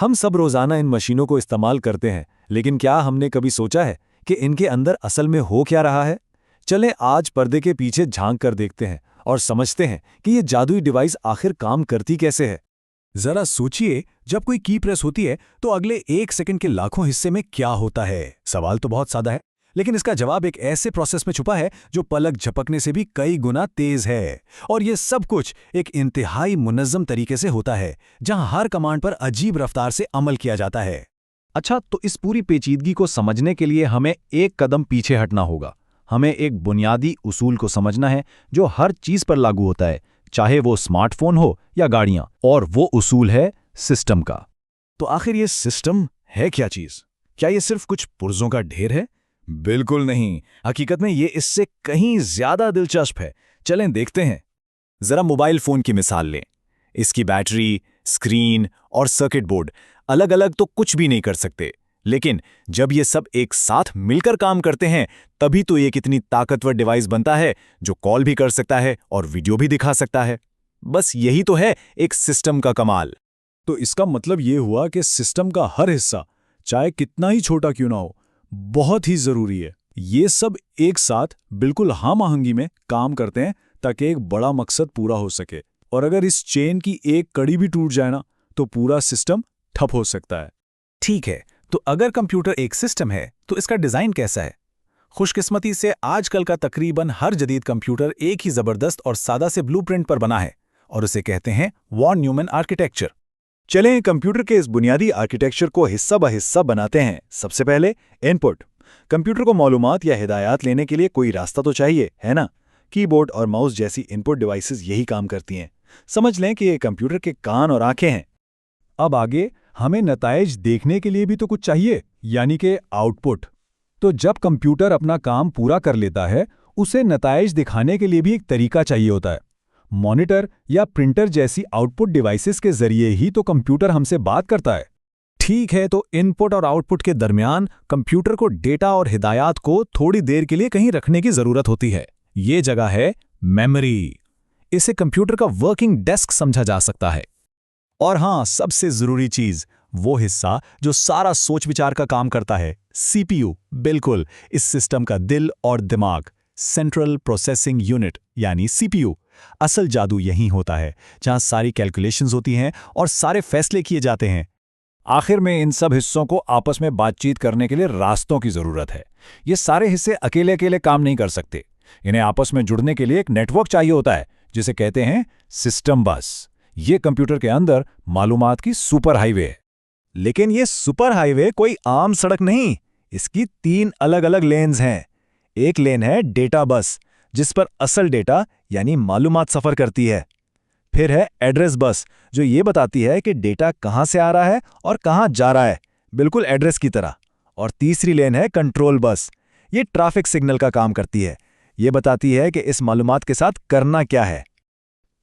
हम सब रोज़ाना इन मशीनों को इस्तेमाल करते हैं, लेकिन क्या हमने कभी सोचा है कि इनके अंदर असल में हो क्या रहा है? चलें आज पर्दे के पीछे झांक कर देखते हैं और समझते हैं कि ये जादुई डिवाइस आखिर काम करती कैसे है। जरा सोचिए, जब कोई की प्रेस होती है तो अगले 1 सेकंड के लाखों हिस्से में क्या होता है। सवाल तो बहुत सादा है, लेकिन इसका जवाब एक ऐसे प्रोसेस में छुपा है जो पलक झपकने से भी कई गुना तेज है। और ये सब कुछ एक इंतहाई मुनज़्ज़म तरीके से होता है, जहां हर कमांड पर अजीब रफ्तार से अमल किया जाता है। अच्छा, तो इस पूरी पेचीदगी को समझने के लिए हमें एक कदम पीछे हटना होगा। हमें एक बुनियादी उसूल को समझना है जो हर चीज़ पर लागू होता है, चाहे वो स्मार्टफोन हो या गाड़ियां, और वो उसूल है सिस्टम का। तो आखिर ये सिस्टम है क्या चीज? क्या ये सिर्फ कुछ पुर्जों का ढेर है? बिल्कुल नहीं, हकीकत में ये इससे कहीं ज्यादा दिलचस्प है। चलें देखते हैं। जरा मोबाइल फोन की मिसाल लें। इसकी बैटरी, स्क्रीन और सर्किट बोर्ड अलग अलग तो कुछ भी नहीं कर सकते, लेकिन जब ये सब एक साथ मिलकर काम करते हैं तभी तो ये कितनी ताकतवर डिवाइस बनता है जो कॉल भी कर सकता है और वीडियो भी दिखा सकता है। बस यही तो है एक सिस्टम का कमाल। तो इसका मतलब ये हुआ कि सिस्टम का हर हिस्सा, चाहे कितना ही छोटा क्यों ना हो, बहुत ही जरूरी है। ये सब एक साथ बिल्कुल हम आहंगी में काम करते हैं ताकि एक बड़ा मकसद पूरा हो सके। और अगर इस चेन की एक कड़ी भी टूट जाए ना, तो पूरा सिस्टम ठप हो सकता है। ठीक है, तो अगर कंप्यूटर एक सिस्टम है तो इसका डिजाइन कैसा है? खुशकिस्मती से आजकल का तकरीबन हर जदीद कंप्यूटर एक ही जबरदस्त और सादा से ब्लूप्रिंट पर बना है, और उसे कहते हैं वॉन न्यूमैन आर्किटेक्चर। चलें कंप्यूटर के इस बुनियादी आर्किटेक्चर को हिस्सा ब हिस्सा बनाते हैं। सबसे पहले इनपुट। कंप्यूटर को मालूमात या हिदायत लेने के लिए कोई रास्ता तो चाहिए, है ना? कीबोर्ड और माउस जैसी इनपुट डिवाइसेस यही काम करती हैं। समझ लें कि ये कंप्यूटर के कान और आंखें हैं। अब आगे हमें नताइज देखने के लिए भी तो कुछ चाहिए, यानी कि आउटपुट। तो जब कंप्यूटर अपना काम पूरा कर लेता है, उसे नताइज दिखाने के लिए भी एक तरीका चाहिए होता है। मॉनिटर या प्रिंटर जैसी आउटपुट डिवाइसेस के जरिए ही तो कंप्यूटर हमसे बात करता है। ठीक है, तो इनपुट और आउटपुट के दरमियान कंप्यूटर को डेटा और हिदायत को थोड़ी देर के लिए कहीं रखने की जरूरत होती है। ये जगह है मेमोरी। इसे कंप्यूटर का वर्किंग डेस्क समझा जा सकता है। और हाँ, सबसे जरूरी चीज, वो हिस्सा जो सारा सोच विचार का काम करता है, सीपीयू। बिल्कुल, इस सिस्टम का दिल और दिमाग, सेंट्रल प्रोसेसिंग यूनिट यानी सीपीयू। असल जादू यहीं होता है, जहां सारी कैलकुलेशंस होती हैं और सारे फैसले किए जाते हैं। आखिर में इन सब हिस्सों को आपस में बातचीत करने के लिए रास्तों की जरूरत है। ये सारे हिस्से अकेले अकेले काम नहीं कर सकते। इन्हें आपस में जुड़ने के लिए एक नेटवर्क चाहिए होता है, जिसे कहते हैं सिस्टम बस। ये कंप्यूटर के अंदर मालूमात की सुपर हाईवे है। लेकिन ये सुपर हाईवे कोई आम सड़क नहीं, इसकी 3 अलग अलग लेन्स हैं। एक लेन है डेटा बस, जिस पर असल डेटा यानी मालूमात सफर करती है। फिर है एड्रेस बस, जो ये बताती है कि डेटा कहां से आ रहा है और कहां जा रहा है, बिल्कुल एड्रेस की तरह। और तीसरी लेन है कंट्रोल बस, ये ट्रैफिक सिग्नल का काम करती है। ये बताती है कि इस मालूमात के साथ करना क्या है।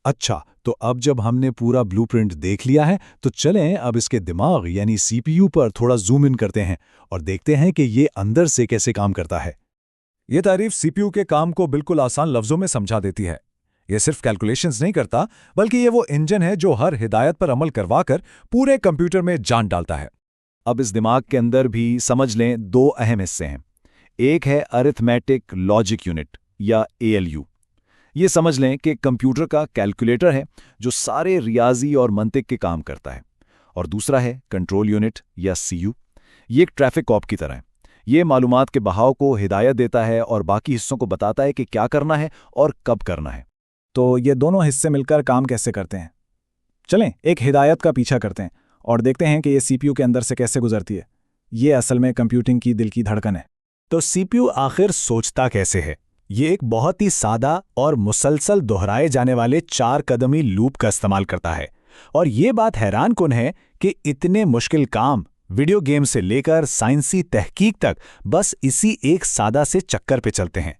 अच्छा, तो अब जब हमने पूरा ब्लूप्रिंट देख लिया है, तो चलें अब इसके दिमाग यानी सीपीयू पर थोड़ा जूम इन करते हैं और देखते हैं कि ये अंदर से कैसे काम करता है। ये तारीफ सीपीयू के काम को बिल्कुल आसान लफ्जों में समझा देती है। ये सिर्फ कैलकुलेशंस नहीं करता, बल्कि ये वो इंजन है जो हर हिदायत पर अमल करवाकर पूरे कंप्यूटर में जान डालता है। अब इस दिमाग के अंदर भी समझ लें 2 अहम हिस्से हैं। एक है अरिथमेटिक लॉजिक यूनिट या एएलयू। ये समझ लें कि कंप्यूटर का कैलकुलेटर है जो सारे रियाजी और मंतिक के काम करता है। और दूसरा है कंट्रोल यूनिट या सीयू। ये एक ट्रैफिक कॉप की तरह है। ये मालूमात के बहाव को हिदायत देता है और बाकी हिस्सों को बताता है कि क्या करना है और कब करना है। तो ये दोनों हिस्से मिलकर काम कैसे करते हैं? चलें एक हिदायत का पीछा करते हैं और देखते हैं कि ये सीपीयू के अंदर से कैसे गुजरती है। ये असल में कंप्यूटिंग की दिल की धड़कन है। तो सीपीयू आखिर सोचता कैसे है? ये एक बहुत ही सादा और मुसलसल दोहराए जाने वाले 4 कदमी लूप का इस्तेमाल करता है। और ये बात हैरानकुन है कि इतने मुश्किल काम, वीडियो गेम से लेकर साइंसी तहकीक तक, बस इसी एक सादा से चक्कर पे चलते हैं।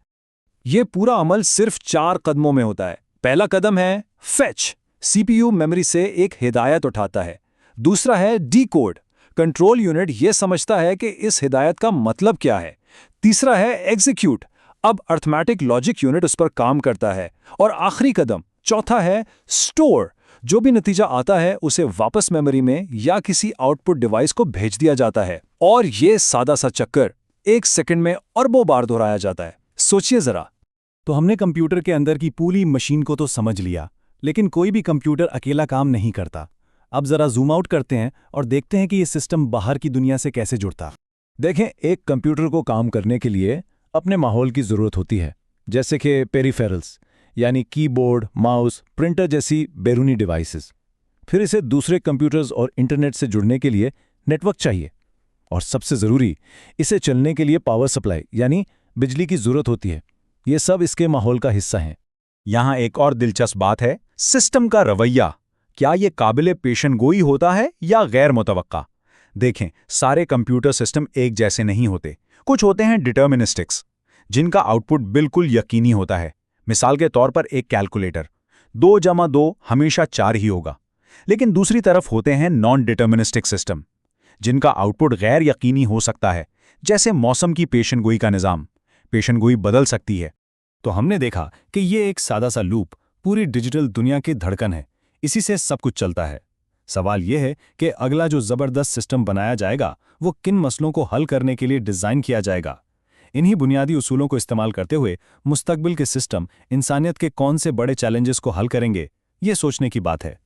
ये पूरा अमल सिर्फ 4 कदमों में होता है। पहला कदम है फेच, सीपीयू मेमोरी से एक हिदायत उठाता है। दूसरा है डीकोड, कंट्रोल यूनिट ये समझता है कि इस हिदायत का मतलब क्या है। तीसरा है एग्जीक्यूट, अब अर्थमेटिक लॉजिक यूनिट उस पर काम करता है। और आखिरी कदम चौथा है स्टोर, जो भी नतीजा आता है उसे वापस मेमोरी में या किसी आउटपुट डिवाइस को भेज दिया जाता है, और ये सादा सा चक्कर 1 सेकंड में अरबों बार दोहराया जाता है। सोचिए जरा। तो हमने कंप्यूटर के अंदर की पूरी मशीन को तो समझ लिया, लेकिन कोई भी कंप्यूटर अकेला काम नहीं करता। अब जरा जूम आउट करते हैं और देखते हैं कि ये सिस्टम बाहर की दुनिया से कैसे जुड़ता। देखें, एक कंप्यूटर को काम करने के लिए अपने माहौल की ज़रूरत होती है, जैसे कि पेरिफेरल्स यानी कीबोर्ड, माउस, प्रिंटर जैसी बैरूनी डिवाइसेस। फिर इसे दूसरे कंप्यूटर्स और इंटरनेट से जुड़ने के लिए नेटवर्क चाहिए, और सबसे ज़रूरी, इसे चलने के लिए पावर सप्लाई यानी बिजली की ज़रूरत होती है। ये सब इसके माहौल का हिस्सा हैं। यहाँ एक और दिलचस्प बात है, सिस्टम का रवैया। क्या ये काबिले पेशेनगोई होता है या गैर मुतवक्का? देखें, सारे कंप्यूटर सिस्टम एक जैसे नहीं होते। कुछ होते हैं डिटर्मिनिस्टिक्स, जिनका आउटपुट बिल्कुल यकीनी होता है। मिसाल के तौर पर एक कैलकुलेटर, 2 + 2 हमेशा 4 ही होगा। लेकिन दूसरी तरफ होते हैं नॉन डिटर्मिनिस्टिक सिस्टम, जिनका आउटपुट गैर यकीनी हो सकता है, जैसे मौसम की पेशेनगोई का निज़ाम। पेशेनगोई बदल सकती है। तो हमने देखा कि ये एक सादा सा लूप पूरी डिजिटल दुनिया की धड़कन है। इसी से सब कुछ चलता है। सवाल यह है कि अगला जो ज़बरदस्त सिस्टम बनाया जाएगा वो किन मसलों को हल करने के लिए डिज़ाइन किया जाएगा। इन्हीं बुनियादी उसूलों को इस्तेमाल करते हुए मुस्तकबिल के सिस्टम इंसानियत के कौन से बड़े चैलेंजेस को हल करेंगे, ये सोचने की बात है।